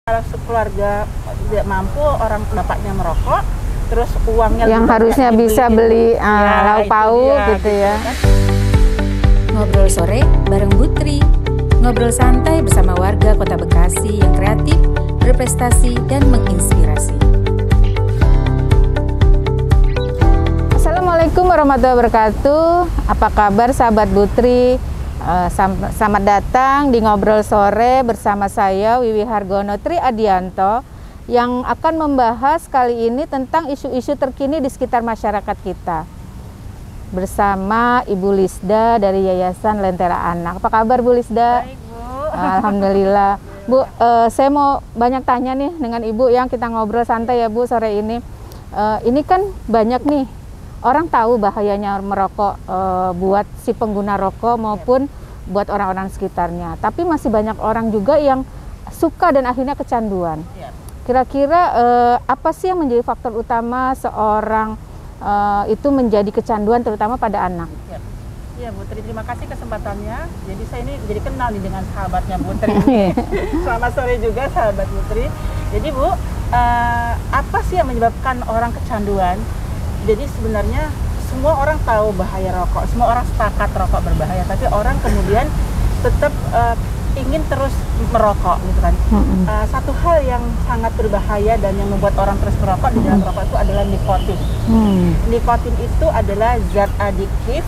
Kalau sekeluarga tidak mampu, orang bapaknya merokok, terus uangnya yang harusnya bisa beli lauk pauk gitu ya. Ngobrol sore bareng Butri. Ngobrol santai bersama warga Kota Bekasi yang kreatif, berprestasi, dan menginspirasi. Assalamualaikum warahmatullahi wabarakatuh. Apa kabar sahabat Butri? Selamat datang di Ngobrol Sore bersama saya Wiwi Hargono Tri Adianto yang akan membahas kali ini tentang isu-isu terkini di sekitar masyarakat kita bersama Ibu Lisda dari Yayasan Lentera Anak. Apa kabar Bu Lisda? Baik, Bu. Alhamdulillah. Bu, saya mau banyak tanya nih dengan Ibu yang kita ngobrol santai ya Bu sore ini. Ini kan banyak nih orang tahu bahayanya merokok buat si pengguna rokok maupun buat orang-orang sekitarnya. Tapi masih banyak orang juga yang suka dan akhirnya kecanduan. Kira-kira apa sih yang menjadi faktor utama seorang itu menjadi kecanduan terutama pada anak? Iya Putri, terima kasih kesempatannya. Jadi saya ini jadi kenal nih dengan sahabatnya Putri. Selamat sore juga sahabat Putri. Jadi Bu, apa sih yang menyebabkan orang kecanduan? Jadi sebenarnya semua orang tahu bahaya rokok, semua orang sepakat rokok berbahaya, tapi orang kemudian tetap ingin terus merokok gitu kan. Satu hal yang sangat berbahaya dan yang membuat orang terus merokok di dalam rokok itu adalah nikotin. Nikotin itu adalah zat adiktif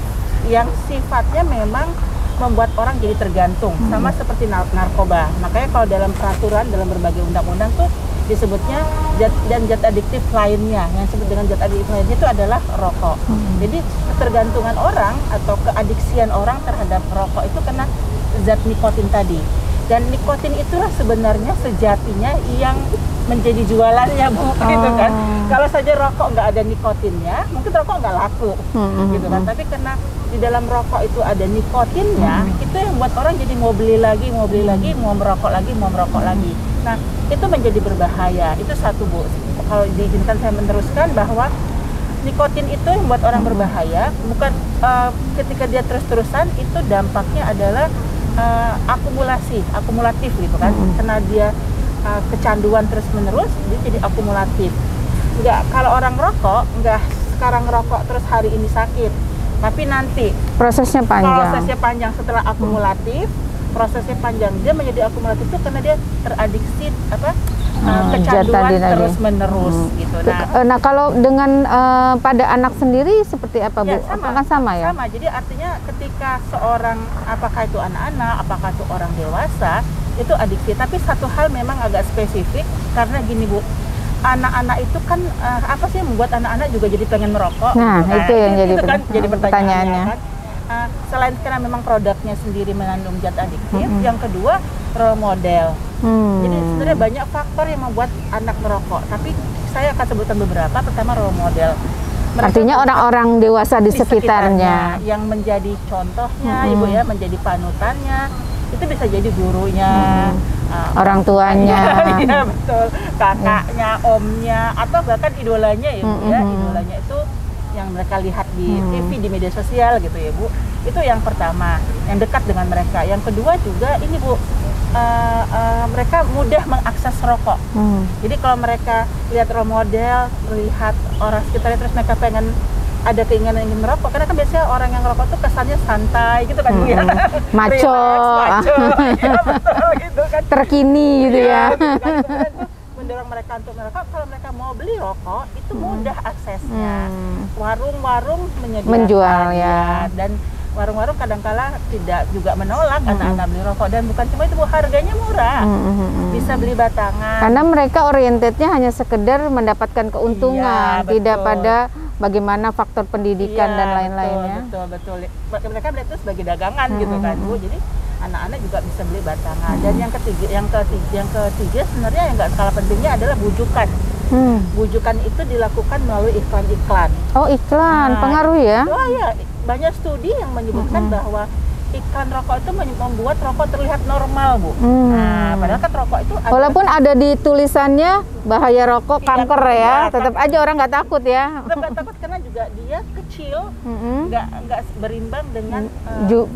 yang sifatnya memang membuat orang jadi tergantung, sama seperti narkoba. Makanya kalau dalam peraturan, dalam berbagai undang-undang tuh disebutnya zat adiktif lainnya. Yang disebut dengan zat adiktif lainnya itu adalah rokok. Jadi ketergantungan orang atau keadiksian orang terhadap rokok itu kena zat nikotin tadi. Dan nikotin itulah sebenarnya sejatinya yang menjadi jualannya Bu, gitu kan. Kalau saja rokok nggak ada nikotinnya, mungkin rokok nggak laku, gitu kan. Tapi karena di dalam rokok itu ada nikotinnya, itu yang buat orang jadi mau beli lagi, mau merokok lagi, mau merokok lagi. Nah, itu menjadi berbahaya. Itu satu Bu. Kalau diizinkan saya meneruskan bahwa nikotin itu yang buat orang berbahaya, bukan ketika dia terus-terusan, itu dampaknya adalah akumulatif gitu kan. Karena dia kecanduan terus-menerus, dia jadi akumulatif. Enggak, kalau orang rokok, enggak sekarang rokok terus hari ini sakit, tapi nanti prosesnya panjang setelah akumulatif. Prosesnya panjang, dia menjadi akumulatif itu karena dia teradiksi kecanduan terus-menerus gitu. Nah, kalau dengan pada anak sendiri seperti apa Bu? Apakah sama ya? Sama, jadi artinya ketika seorang, apakah itu anak-anak, apakah itu orang dewasa, itu adiksi. Tapi satu hal memang agak spesifik, karena gini Bu, anak-anak itu kan apa sih yang membuat anak-anak juga jadi pengen merokok? Nah, gitu, itu yang jadi pertanyaannya kan. Selain karena memang produknya sendiri mengandung zat adiktif, yang kedua role model. Jadi sebenarnya banyak faktor yang membuat anak merokok, tapi saya akan sebutkan beberapa. Pertama, role model. Artinya orang-orang dewasa di sekitarnya yang menjadi contohnya, Ibu ya, menjadi panutannya. Itu bisa jadi gurunya, orang tuanya, iya betul, kakaknya, omnya, atau bahkan idolanya ya Bu ya. Idolanya itu yang mereka lihat di TV, di media sosial gitu ya Bu. Itu yang pertama, yang dekat dengan mereka. Yang kedua juga ini Bu, mereka mudah mengakses rokok. Jadi kalau mereka lihat role model, lihat orang sekitarnya, terus mereka pengen ada keinginan ingin merokok, karena kan biasanya orang yang merokok tuh kesannya santai gitu kan ya. Maco, ya, betul, gitu kan. Terkini gitu ya. Mendorong mereka untuk merokok. Kalau mereka mau beli rokok itu mudah aksesnya. Warung-warung menjual ya. Dan warung-warung kadangkala tidak juga menolak anak-anak beli rokok, dan bukan cuma itu Bu, harganya murah. Bisa beli batangan. Karena mereka orientednya hanya sekedar mendapatkan keuntungan, tidak pada bagaimana faktor pendidikan dan lain-lainnya. Betul. Mereka melihat itu sebagai dagangan gitu kan Bu. Jadi anak-anak juga bisa beli batangan. Dan yang ketiga sebenarnya yang nggak kalah pentingnya adalah bujukan. Bujukan itu dilakukan melalui iklan-iklan. Oh, iklan pengaruh ya? Oh iya, banyak studi yang menyebutkan bahwa iklan rokok itu membuat rokok terlihat normal Bu. Nah, padahal kan rokok itu walaupun ada di tulisannya bahaya rokok, kanker ya, tetap aja orang nggak takut ya. Tetap nggak takut karena juga dia kecil, nggak berimbang dengan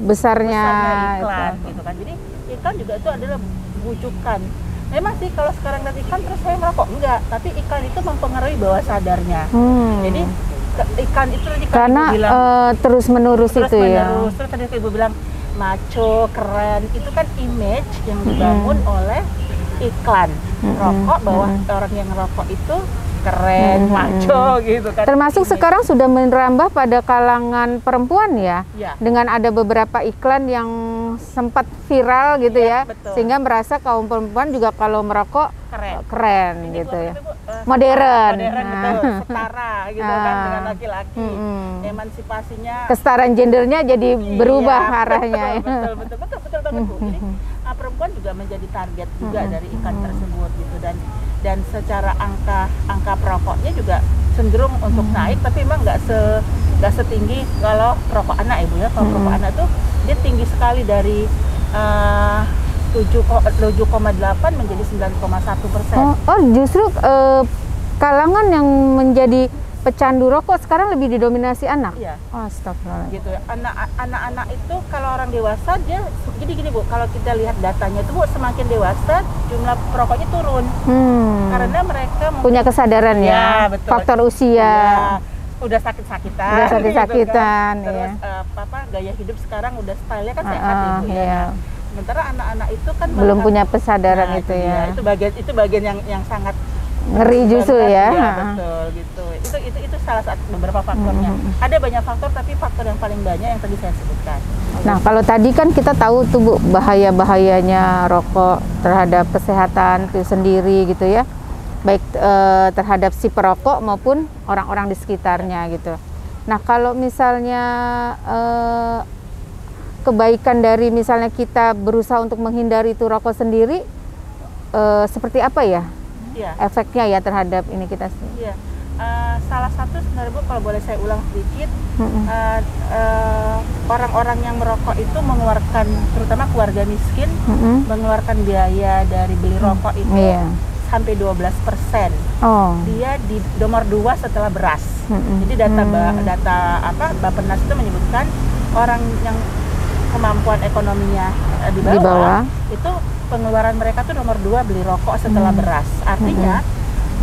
besarnya iklan gitu kan. Jadi iklan juga itu adalah bujukan. Memang sih kalau sekarang lihat iklan terus saya merokok, enggak. Tapi iklan itu mempengaruhi bawah sadarnya. Jadi iklan itu tadi karena Ibu bilang, terus menerus itu ya. Terus tadi Ibu bilang maco, keren, itu kan image yang dibangun oleh iklan rokok, bahwa orang yang ngerokok itu keren, maco gitu kan. Termasuk sekarang sudah merambah pada kalangan perempuan ya, dengan ada beberapa iklan yang sempat viral gitu ya, betul. Sehingga merasa kaum perempuan juga kalau merokok keren ini gitu ya, modern Nah. betul, setara gitu kan dengan laki-laki. Emansipasinya, kesetaraan gendernya jadi berubah arahnya. Betul banget Bu. Jadi perempuan juga menjadi target juga dari iklan tersebut gitu, dan secara angka perokoknya juga cenderung untuk naik, tapi memang nggak setinggi kalau perokok anak Ibu ya. Kalau perokok anak tuh dia tinggi sekali dari 7,8 menjadi 9,1%. Oh justru kalangan yang menjadi pecandu rokok sekarang lebih didominasi anak. Iya. Oh, astagfirullah. Gitu ya. Anak-anak itu kalau orang dewasa dia jadi gini Bu, kalau kita lihat datanya itu Bu, semakin dewasa jumlah perokoknya turun. Karena mereka punya kesadaran ya, betul. Faktor usia. Ya, udah sakit-sakitan. Udah sakit-sakitan gitu kan. Terus gaya hidup sekarang udah stylenya kan sehat ya Bu ya. Sementara anak-anak itu kan belum punya kesadaran itu ya. Itu bagian yang sangat ngeri justru ya. Betul gitu. Itu salah satu beberapa faktornya. Ada banyak faktor, tapi faktor yang paling banyak yang tadi saya sebutkan. Nah, kalau tadi kan kita tahu tuh Bu, bahayanya rokok terhadap kesehatan itu sendiri gitu ya. Baik terhadap si perokok maupun orang-orang di sekitarnya gitu. Nah, kalau misalnya kebaikan dari misalnya kita berusaha untuk menghindari itu rokok sendiri, seperti apa ya? Efeknya ya terhadap ini kita sih. Iya. Salah satu sebenarnya Bu, kalau boleh saya ulang sedikit, orang-orang yang merokok itu mengeluarkan, terutama keluarga miskin, mengeluarkan biaya dari beli rokok itu sampai 12%. Dia di nomor 2 setelah beras. Jadi data Bappenas itu menyebutkan orang yang kemampuan ekonominya di bawah itu pengeluaran mereka tuh nomor 2 beli rokok setelah beras. Artinya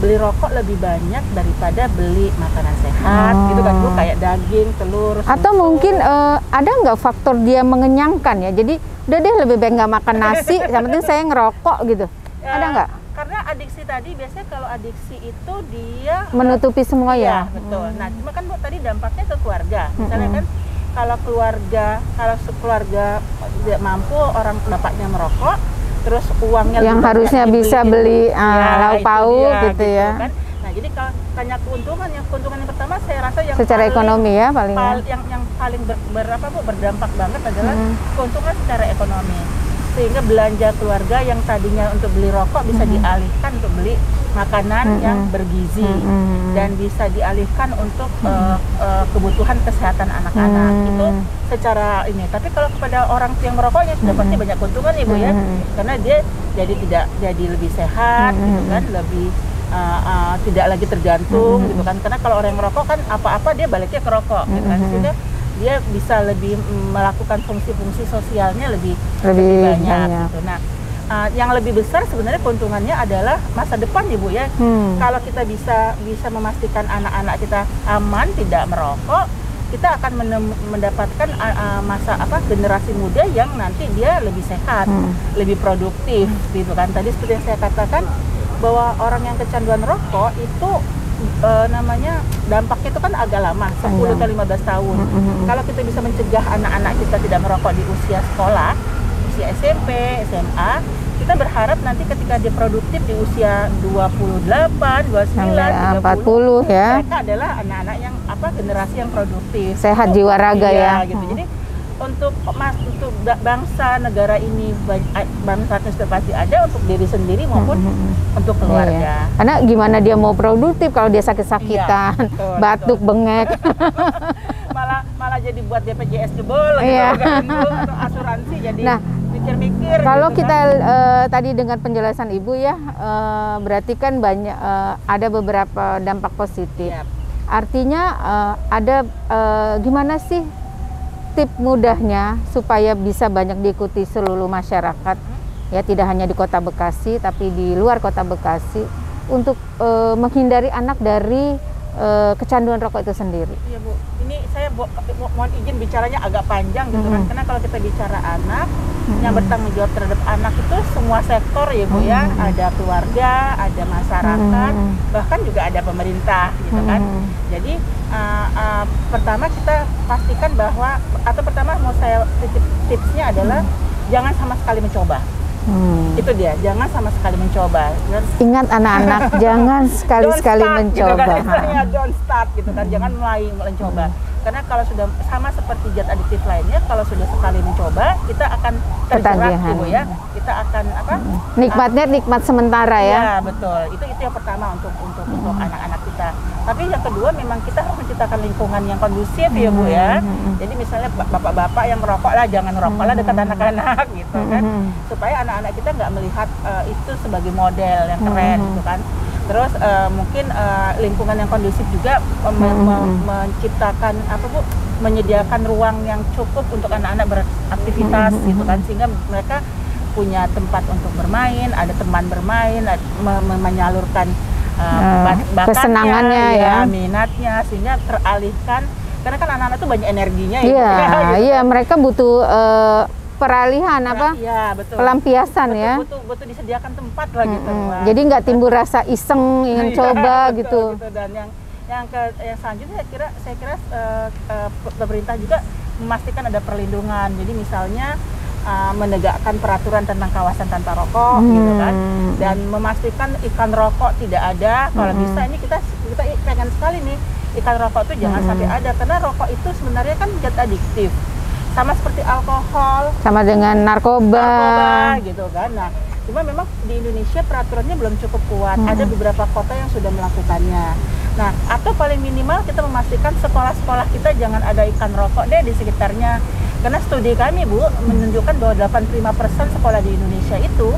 beli rokok lebih banyak daripada beli makanan sehat gitu kan Bu, kayak daging, telur, susu. Atau mungkin ada nggak faktor dia mengenyangkan ya, jadi udah deh lebih baik nggak makan nasi, yang penting saya ngerokok gitu. Ada nggak? Karena adiksi tadi biasanya kalau adiksi itu dia menutupi semua ya. Betul. Nah cuma kan Bu tadi dampaknya ke keluarga. Misalnya kan kalau keluarga tidak mampu, orang bapaknya merokok, terus uangnya yang harusnya bisa beli lauk pauk gitu ya. Kan? Nah jadi kalau tanya keuntungan yang pertama saya rasa yang secara ekonomi ya paling yang paling berdampak banget adalah keuntungan secara ekonomi, sehingga belanja keluarga yang tadinya untuk beli rokok bisa dialihkan untuk beli makanan yang bergizi dan bisa dialihkan untuk kebutuhan kesehatan anak-anak. Itu secara ini. Tapi kalau kepada orang yang merokoknya sudah pasti banyak keuntungan Ibu ya, karena dia jadi lebih sehat gitu kan, lebih tidak lagi tergantung gitu kan, karena kalau orang yang merokok kan apa-apa dia baliknya ke rokok gitu kan, sehingga dia bisa lebih melakukan fungsi-fungsi sosialnya lebih banyak gitu. Nah, yang lebih besar sebenarnya keuntungannya adalah masa depan ya Bu ya. Kalau kita bisa memastikan anak-anak kita aman tidak merokok, kita akan mendapatkan generasi muda yang nanti dia lebih sehat, lebih produktif gitu kan. Tadi seperti yang saya katakan bahwa orang yang kecanduan rokok itu dampaknya itu kan agak lama, 10 atau 15 tahun. Kalau kita bisa mencegah anak-anak kita tidak merokok di usia sekolah, usia SMP, SMA, kita berharap nanti ketika dia produktif di usia 28, 29, 40 ya, mereka adalah anak-anak yang generasi yang produktif, sehat jiwa raga ya. Gitu. Jadi untuk bangsa negara ini manfaatnya sudah pasti ada untuk diri sendiri maupun untuk keluarga. Karena gimana dia mau produktif kalau dia sakit-sakitan, batuk, bengek. malah jadi buat BPJS jebol gitu kan, atau asuransi jadi mikir-mikir. Kalau gitu kita tadi dengan penjelasan Ibu ya, berarti kan banyak ada beberapa dampak positif. Artinya ada gimana sih tip mudahnya supaya bisa banyak diikuti seluruh masyarakat ya tidak hanya di Kota Bekasi tapi di luar Kota Bekasi untuk menghindari anak dari kecanduan rokok itu sendiri. Iya Bu, ini saya mohon izin bicaranya agak panjang gitu kan, karena kalau kita bicara anak, yang bertanggung jawab terhadap anak itu semua sektor ya Bu ya, ada keluarga, ada masyarakat, bahkan juga ada pemerintah gitu kan. Jadi pertama kita pastikan bahwa, atau pertama mau saya tipsnya adalah jangan sama sekali mencoba. Itu dia, jangan sama sekali mencoba. Ingat anak-anak, jangan sekali-sekali mencoba. Gitu kan, don't start gitu kan, jangan mulai mencoba. Karena kalau sudah sama seperti zat adiktif lainnya, kalau sudah sekali mencoba, kita akan terjerat gitu ya. Kita akan apa? Nikmatnya nikmat sementara ya. Ya betul. Itu yang pertama untuk anak-anak kita. Tapi yang kedua memang kita harus menciptakan lingkungan yang kondusif ya Bu ya. Jadi misalnya bapak-bapak yang merokok lah, jangan merokok lah dekat anak-anak gitu kan. Supaya anak-anak kita nggak melihat itu sebagai model yang keren gitu kan. Terus mungkin lingkungan yang kondusif juga menciptakan apa Bu, menyediakan ruang yang cukup untuk anak-anak beraktivitas gitu kan, sehingga mereka punya tempat untuk bermain, ada teman bermain, menyalurkan bakatnya, kesenangannya ya, minatnya, sehingga teralihkan, karena kan anak-anak itu banyak energinya ya. Iya, gitu. Iya, mereka butuh peralihan apa? Ya, betul. Pelampiasan ya. Butuh disediakan tempat lah gitu. Jadi nggak timbul rasa iseng ingin coba betul, gitu. Dan yang selanjutnya saya kira pemerintah juga memastikan ada perlindungan. Jadi misalnya menegakkan peraturan tentang kawasan tanpa rokok gitu kan, dan memastikan iklan rokok tidak ada. Kalau bisa ini kita pengen sekali nih iklan rokok itu jangan sampai ada, karena rokok itu sebenarnya kan zat adiktif. Sama seperti alkohol, sama dengan narkoba gitu kan. Nah, cuma memang di Indonesia peraturannya belum cukup kuat. Ada beberapa kota yang sudah melakukannya. Nah, atau paling minimal kita memastikan sekolah-sekolah kita jangan ada iklan rokok deh di sekitarnya. Karena studi kami Bu menunjukkan bahwa 85% sekolah di Indonesia itu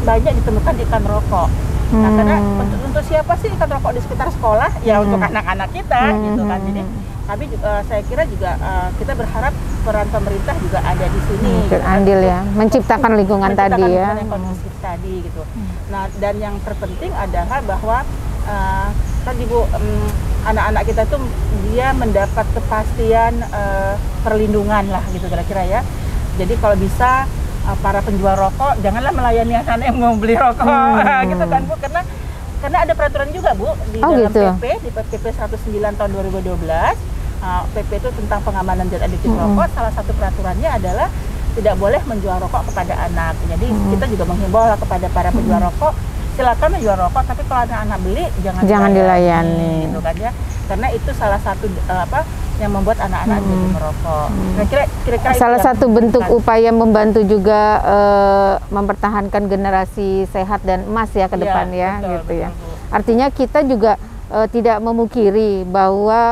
banyak ditemukan iklan rokok. Nah, karena untuk siapa sih iklan rokok di sekitar sekolah? Ya untuk anak-anak kita gitu kan. Jadi tapi saya kira juga kita berharap peran pemerintah juga ada di sini. Andil ya, menciptakan lingkungan tadi ya. Yang kondusif tadi gitu. Nah, dan yang terpenting adalah bahwa tadi Bu, anak-anak kita tuh dia mendapat kepastian perlindungan lah gitu kira-kira ya. Jadi kalau bisa para penjual rokok janganlah melayani anak-anak yang mau beli rokok gitu kan Bu, karena ada peraturan juga Bu di dalam gitu. PP 109 tahun 2012. PP itu tentang pengamanan zat adiktif rokok. Salah satu peraturannya adalah tidak boleh menjual rokok kepada anak. Jadi kita juga menghimbau lah kepada para penjual rokok, silakan menjual rokok, tapi kalau anak-anak beli jangan dilayani gitu kan ya. Karena itu salah satu yang membuat anak-anak jadi merokok. Kira-kira salah satu bentuk upaya membantu juga mempertahankan generasi sehat dan emas ya ke depan ya, betul, gitu ya. Artinya kita juga tidak memungkiri bahwa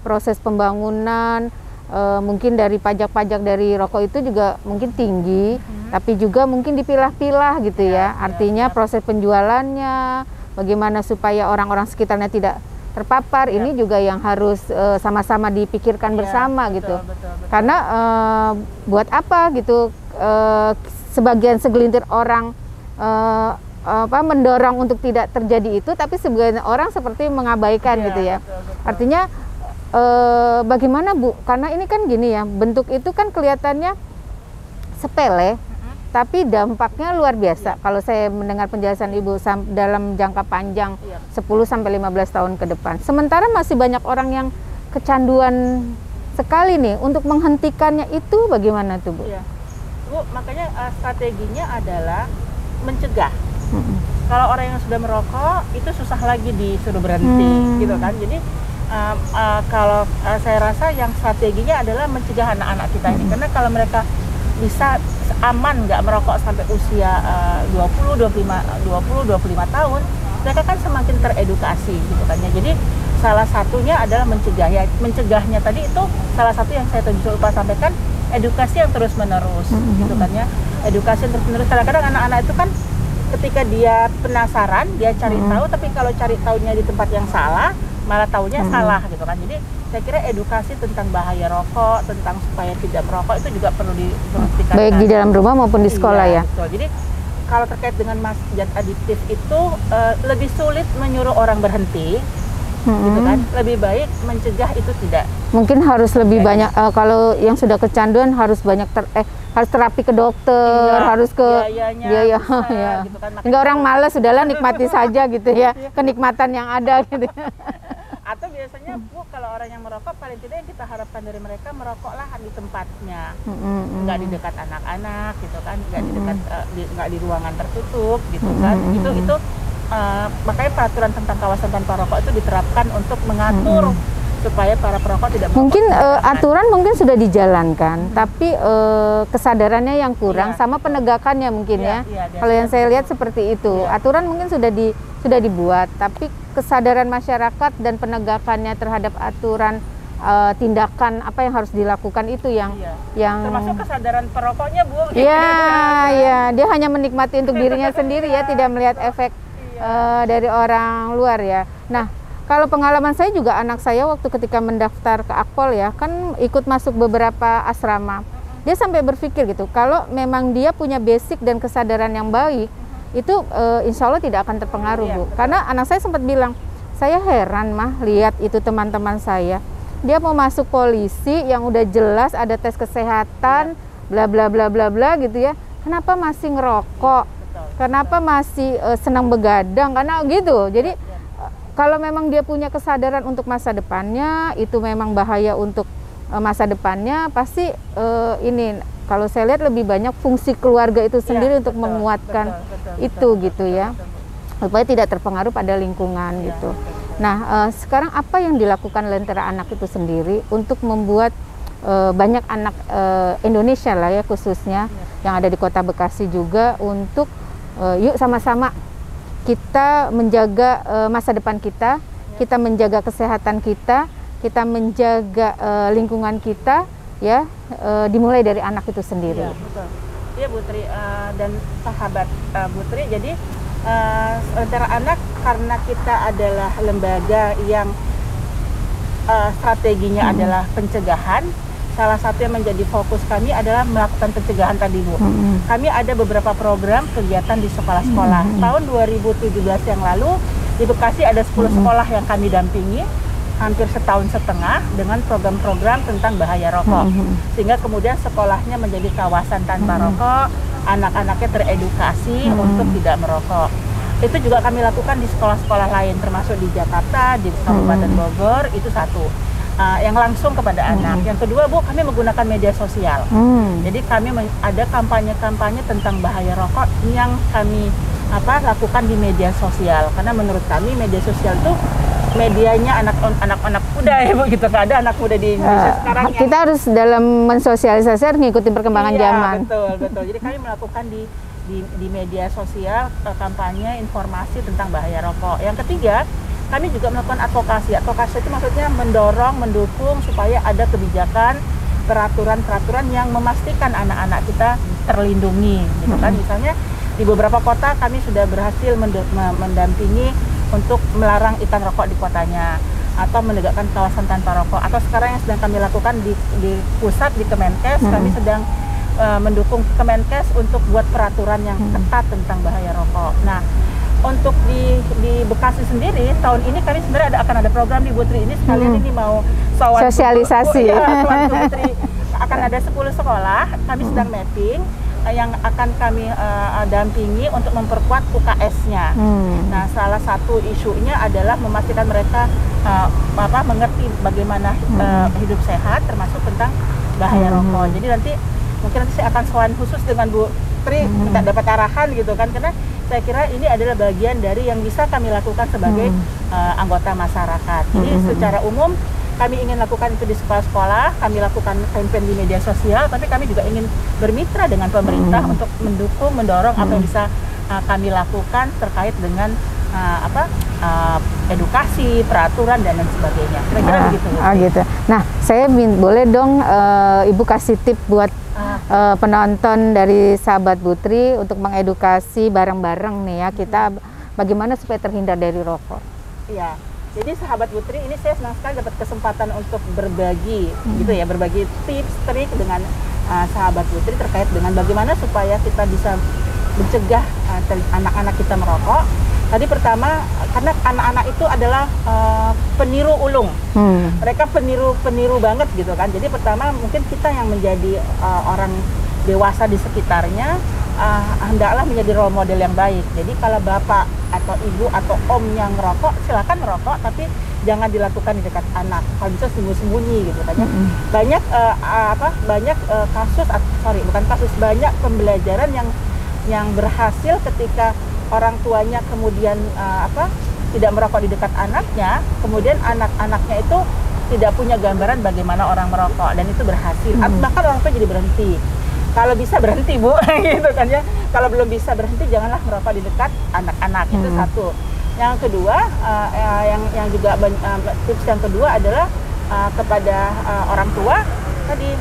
proses pembangunan mungkin dari pajak-pajak dari rokok itu juga mungkin tinggi, tapi juga mungkin dipilah-pilah gitu ya. Artinya proses penjualannya, bagaimana supaya orang-orang sekitarnya tidak terpapar, ini juga yang harus sama-sama dipikirkan bersama gitu. Betul. Karena buat apa gitu segelintir orang mendorong untuk tidak terjadi itu, tapi sebagian orang seperti mengabaikan gitu ya. Betul. Artinya bagaimana Bu? Karena ini kan gini ya, bentuk itu kan kelihatannya sepele, tapi dampaknya luar biasa. Kalau saya mendengar penjelasan Ibu dalam jangka panjang 10 sampai 15 tahun ke depan. Sementara masih banyak orang yang kecanduan sekali nih. Untuk menghentikannya itu bagaimana tuh Bu? Iya. Bu, makanya strateginya adalah mencegah. Kalau orang yang sudah merokok itu susah lagi disuruh berhenti gitu kan. Jadi kalau saya rasa yang strateginya adalah mencegah anak-anak kita ini, karena kalau mereka bisa aman nggak merokok sampai usia 20-25 tahun, mereka kan semakin teredukasi gitu kan ya. Jadi salah satunya adalah mencegah ya. Mencegahnya tadi itu salah satu yang saya coba sampaikan, edukasi yang terus menerus gitu kan ya. Edukasi yang terus menerus. Kadang-kadang anak-anak itu kan ketika dia penasaran, dia cari tahu, tapi kalau cari tahunya di tempat yang salah, malah tahunya salah gitu kan. Jadi saya kira edukasi tentang bahaya rokok, tentang supaya tidak merokok itu juga perlu diperhatikan. Baik di dalam rumah maupun di sekolah ya. Betul. Jadi kalau terkait dengan zat adiktif itu lebih sulit menyuruh orang berhenti, gitu kan. Lebih baik mencegah itu tidak. Mungkin harus lebih banyak kalau yang sudah kecanduan harus banyak harus terapi ke dokter, harus ke biaya besar, ya. gitu kan. Enggak, orang malas sudahlah nikmati saja gitu ya, kenikmatan yang ada gitu. Atau biasanya Bu, kalau orang yang merokok paling tidak yang kita harapkan dari mereka merokoklah di tempatnya, nggak di dekat anak-anak gitu kan, nggak di dekat nggak di ruangan tertutup gitu kan. Itu makanya peraturan tentang kawasan tanpa rokok itu diterapkan untuk mengatur supaya para perokok tidak merokok. Mungkin aturan mungkin sudah dijalankan, tapi kesadarannya yang kurang sama penegakannya mungkin ya. Kalau yang saya lihat seperti itu, aturan mungkin sudah dibuat, tapi kesadaran masyarakat dan penegakannya terhadap aturan tindakan apa yang harus dilakukan itu yang termasuk kesadaran perokoknya Bu. Iya, dia hanya menikmati untuk dirinya sendiri ya, tidak melihat efek dari orang luar ya. Nah, kalau pengalaman saya juga anak saya waktu ketika mendaftar ke Akpol ya, kan ikut masuk beberapa asrama. Dia sampai berpikir gitu, kalau memang dia punya basic dan kesadaran yang baik, itu insya Allah tidak akan terpengaruh Bu. Karena anak saya sempat bilang, saya heran mah lihat itu teman-teman saya, dia mau masuk polisi yang udah jelas ada tes kesehatan, bla bla bla bla bla gitu ya, kenapa masih ngerokok, kenapa masih senang begadang, karena gitu. Jadi kalau memang dia punya kesadaran untuk masa depannya, itu memang bahaya untuk masa depannya, pasti ini kalau saya lihat lebih banyak fungsi keluarga itu sendiri untuk menguatkan itu gitu ya, supaya tidak terpengaruh pada lingkungan gitu. Nah, sekarang apa yang dilakukan Lentera Anak itu sendiri untuk membuat banyak anak Indonesia lah ya khususnya yang ada di Kota Bekasi juga untuk yuk sama-sama kita menjaga masa depan kita, kita menjaga kesehatan kita menjaga lingkungan kita ya, dimulai dari anak itu sendiri. Iya Bu Tri dan sahabat Bu Tri, jadi Lentera Anak karena kita adalah lembaga yang strateginya adalah pencegahan. Salah satu yang menjadi fokus kami adalah melakukan pencegahan tadi Bu. Kami ada beberapa program kegiatan di sekolah-sekolah. Tahun 2017 yang lalu di Bekasi ada 10 sekolah yang kami dampingi hampir setahun setengah dengan program-program tentang bahaya rokok. Sehingga kemudian sekolahnya menjadi kawasan tanpa rokok, anak-anaknya teredukasi untuk tidak merokok. Itu juga kami lakukan di sekolah-sekolah lain termasuk di Jakarta, di Kabupaten Bogor, itu satu. Yang langsung kepada anak. Yang kedua Bu, kami menggunakan media sosial. Jadi kami ada kampanye-kampanye tentang bahaya rokok yang kami lakukan di media sosial. Karena menurut kami media sosial itu medianya anak-anak muda ya Bu, gitu. Nggak ada anak muda di Indonesia sekarang. Kita harus dalam mensosialisasi harus ngikutin perkembangan zaman. Betul. Jadi kami melakukan di media sosial kampanye informasi tentang bahaya rokok. Yang ketiga, kami juga melakukan advokasi. Advokasi itu maksudnya mendorong, mendukung supaya ada kebijakan, peraturan-peraturan yang memastikan anak-anak kita terlindungi, gitu kan. Misalnya di beberapa kota kami sudah berhasil mendampingi untuk melarang iklan rokok di kotanya, atau menegakkan kawasan tanpa rokok. Atau sekarang yang sedang kami lakukan di pusat, di Kemenkes, kami sedang mendukung Kemenkes untuk buat peraturan yang ketat tentang bahaya rokok. Nah, untuk di Bekasi sendiri tahun ini kami sebenarnya akan ada program di Bu Tri ini, sekalian ini mau sosialisasi. Bu Tri akan ada 10 sekolah, kami sedang mapping yang akan kami dampingi untuk memperkuat UKS-nya. Nah, salah satu isunya adalah memastikan mereka mengerti bagaimana hidup sehat, termasuk tentang bahaya rokok. Jadi mungkin nanti saya akan soal khusus dengan Bu Tri, kita dapat arahan gitu kan, karena saya kira ini adalah bagian dari yang bisa kami lakukan sebagai anggota masyarakat. Jadi secara umum kami ingin lakukan itu di sekolah-sekolah, kami lakukan campaign di media sosial, tapi kami juga ingin bermitra dengan pemerintah untuk mendukung, mendorong apa yang bisa kami lakukan terkait dengan edukasi, peraturan dan lain sebagainya. Kira-kira begitu. Gitu. Nah, saya boleh dong Ibu kasih tip buat penonton dari sahabat Bu Tri untuk mengedukasi bareng-bareng nih ya, kita bagaimana supaya terhindar dari rokok. Iya. Jadi sahabat Bu Tri, ini saya senang sekali dapat kesempatan untuk berbagi gitu ya, berbagi tips, trik dengan sahabat Bu Tri terkait dengan bagaimana supaya kita bisa mencegah anak-anak kita merokok. Tadi pertama, karena anak-anak itu adalah peniru ulung. Mereka peniru banget gitu kan. Jadi pertama mungkin kita yang menjadi orang dewasa di sekitarnya, hendaklah menjadi role model yang baik. Jadi kalau bapak atau ibu atau om yang merokok, silakan merokok, tapi jangan dilakukan di dekat anak. Kalau bisa sembunyi-sembunyi gitu kan. Banyak banyak pembelajaran yang berhasil ketika orang tuanya kemudian tidak merokok di dekat anaknya, kemudian anak-anaknya itu tidak punya gambaran bagaimana orang merokok, dan itu berhasil. Bahkan orang tua jadi berhenti. Kalau bisa berhenti, Bu, gitu kan ya. Kalau belum bisa berhenti, janganlah merokok di dekat anak-anak. Itu satu. Yang kedua, yang juga tips yang kedua adalah kepada orang tua tadi,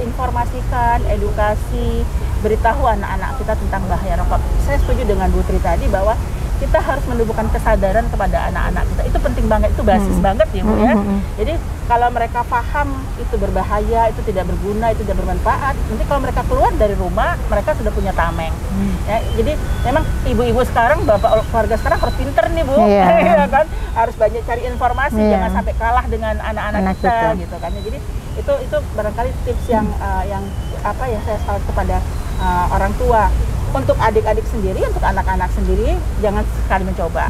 informasikan, edukasi, beritahu anak-anak kita tentang bahaya rokok. Saya setuju dengan Bu Tri tadi bahwa kita harus menumbuhkan kesadaran kepada anak-anak kita. Itu penting banget, itu basis banget ya Bu ya. Jadi kalau mereka paham itu berbahaya, itu tidak berguna, itu tidak bermanfaat, nanti kalau mereka keluar dari rumah, mereka sudah punya tameng. Ya, jadi memang ibu-ibu sekarang, bapak keluarga sekarang harus pinter nih Bu, ya kan? Harus banyak cari informasi, jangan sampai kalah dengan anak-anak kita gitu kan. Jadi itu barangkali tips yang saya salut kepada orang tua. Untuk adik-adik sendiri, untuk anak-anak sendiri, jangan sekali mencoba.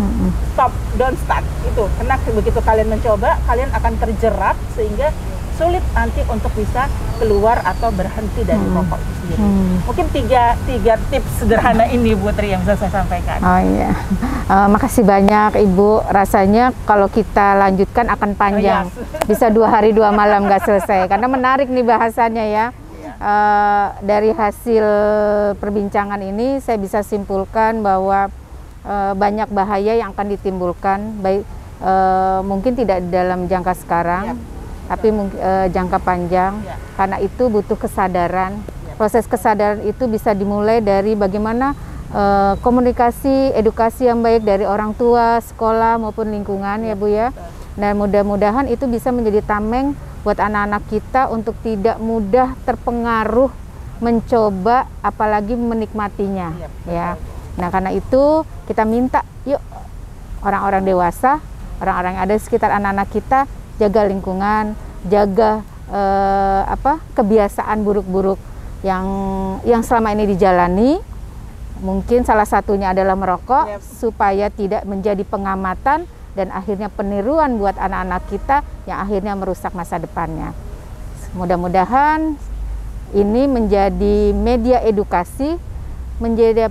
Stop, don't start. Itu, karena begitu kalian mencoba, kalian akan terjerat sehingga sulit nanti untuk bisa keluar atau berhenti dari rokok itu sendiri. Mungkin tiga tips sederhana ini Bu Tri yang bisa saya sampaikan. Oh iya, makasih banyak Ibu. Rasanya kalau kita lanjutkan akan panjang, bisa 2 hari 2 malam nggak selesai. Karena menarik nih bahasannya ya. Dari hasil perbincangan ini saya bisa simpulkan bahwa banyak bahaya yang akan ditimbulkan, baik mungkin tidak dalam jangka sekarang, tapi jangka panjang. Karena itu butuh kesadaran. Proses kesadaran itu bisa dimulai dari bagaimana komunikasi, edukasi yang baik dari orang tua, sekolah maupun lingkungan ya Bu ya. Dan mudah-mudahan itu bisa menjadi tameng buat anak-anak kita untuk tidak mudah terpengaruh mencoba, apalagi menikmatinya ya. Nah karena itu kita minta yuk orang-orang dewasa, orang-orang yang ada di sekitar anak-anak kita, jaga lingkungan, jaga kebiasaan buruk-buruk yang selama ini dijalani. Mungkin salah satunya adalah merokok, supaya tidak menjadi pengamatan dan akhirnya peniruan buat anak-anak kita yang akhirnya merusak masa depannya. Mudah-mudahan ini menjadi media edukasi, menjadi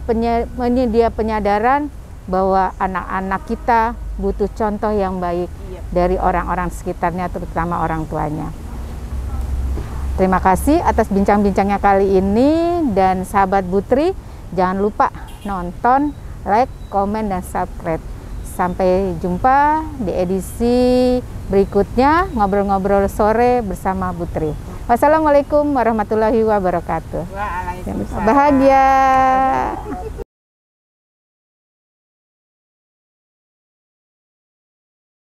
penyedia penyadaran bahwa anak-anak kita butuh contoh yang baik dari orang-orang sekitarnya, terutama orang tuanya. Terima kasih atas bincang-bincangnya kali ini, dan sahabat Bu Tri, jangan lupa nonton, like, komen, dan subscribe. Sampai jumpa di edisi berikutnya Ngobrol-Ngobrol Sore bersama Bu Tri. Wassalamualaikum warahmatullahi wabarakatuh. Waalaikumsalam. Bahagia.